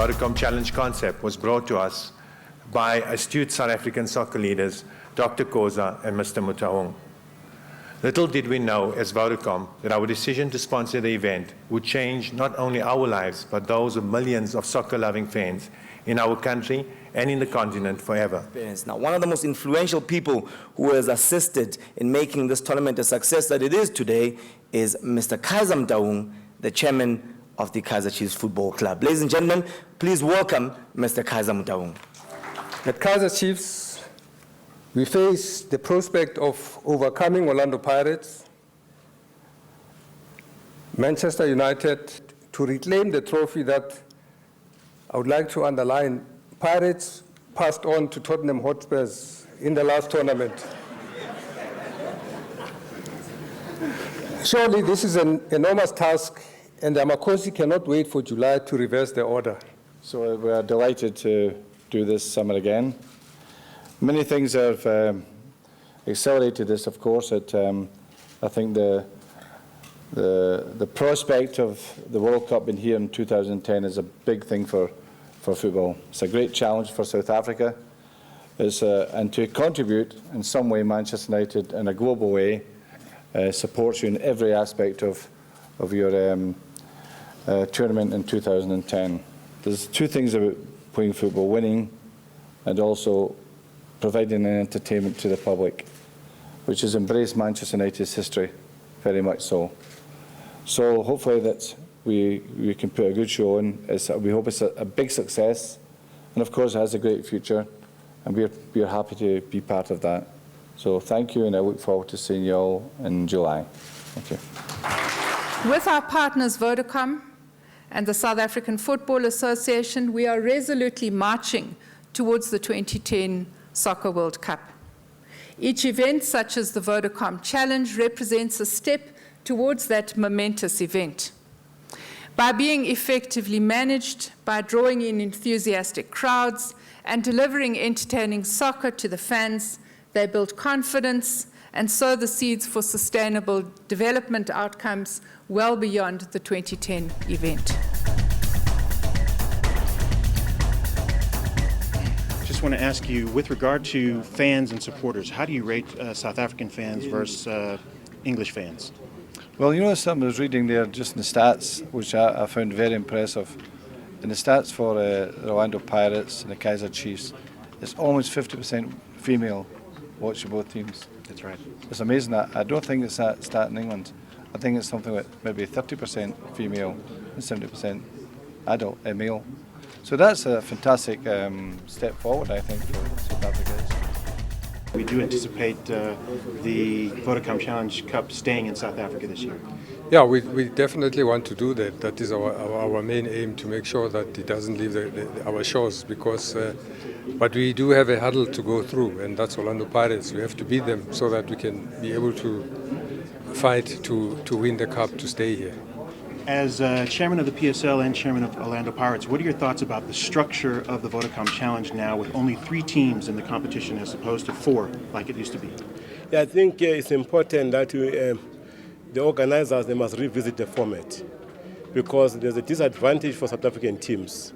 Vodacom Challenge concept was brought to us by astute South African soccer leaders, Dr. Khoza and Mr. Motaung. Little did we know as Vodacom that our decision to sponsor the event would change not only our lives, but those of millions of soccer-loving fans in our country and in the continent forever. Now, one of the most influential people who has assisted in making this tournament a success that it is today is Mr. Kaizer Motaung, the chairman of the Kaizer Chiefs Football Club. Ladies and gentlemen, please welcome Mr. Kaizer Motaung. At Kaizer Chiefs, we face the prospect of overcoming Orlando Pirates, Manchester United, to reclaim the trophy that I would like to underline. Pirates passed on to Tottenham Hotspurs in the last tournament. Surely this is an enormous task, and the Amakosi cannot wait for July to reverse the order. So we are delighted to do this summer again. Many things have accelerated this, of course. I think the prospect of the World Cup in here in 2010 is a big thing for football. It's a great challenge for South Africa. And to contribute in some way, Manchester United in a global way supports you in every aspect of your tournament in 2010. There's two things about playing football: winning and also providing an entertainment to the public, which has embraced Manchester United's history, very much so. So hopefully that we can put a good show on. We hope it's a big success, and of course it has a great future, and we're happy to be part of that. So thank you, and I look forward to seeing you all in July. Thank you. With our partners Vodacom and the South African Football Association, we are resolutely marching towards the 2010 Soccer World Cup. Each event, such as the Vodacom Challenge, represents a step towards that momentous event. By being effectively managed, by drawing in enthusiastic crowds, and delivering entertaining soccer to the fans, they build confidence and sow the seeds for sustainable development outcomes well beyond the 2010 event. I want to ask you, with regard to fans and supporters, how do you rate South African fans versus English fans? Well, you know, something I was reading there just in the stats, which I found very impressive. In the stats for the Orlando Pirates and the Kaizer Chiefs, it's almost 50% female watching both teams. That's right. It's amazing. I don't think it's that stat in England. I think it's something like maybe 30% female and 70% adult, male. So that's a fantastic step forward, I think, for South Africa. We do anticipate the Vodacom Challenge Cup staying in South Africa this year. Yeah, we definitely want to do that. That is our main aim, to make sure that it doesn't leave our shores, because but we do have a hurdle to go through, and that's Orlando Pirates. We have to beat them so that we can be able to fight to win the cup, to stay here. As chairman of the PSL and chairman of Orlando Pirates, what are your thoughts about the structure of the Vodacom Challenge now, with only 3 teams in the competition as opposed to 4 like it used to be? Yeah, I think it's important that the organizers, they must revisit the format, because there's a disadvantage for South African teams.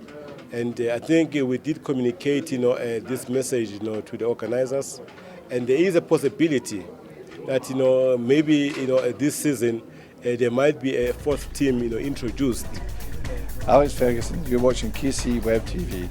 And I think we did communicate, this message, to the organizers, and there is a possibility that, maybe, this season there might be a 4th team, introduced. Alex Ferguson, you're watching KC Web TV.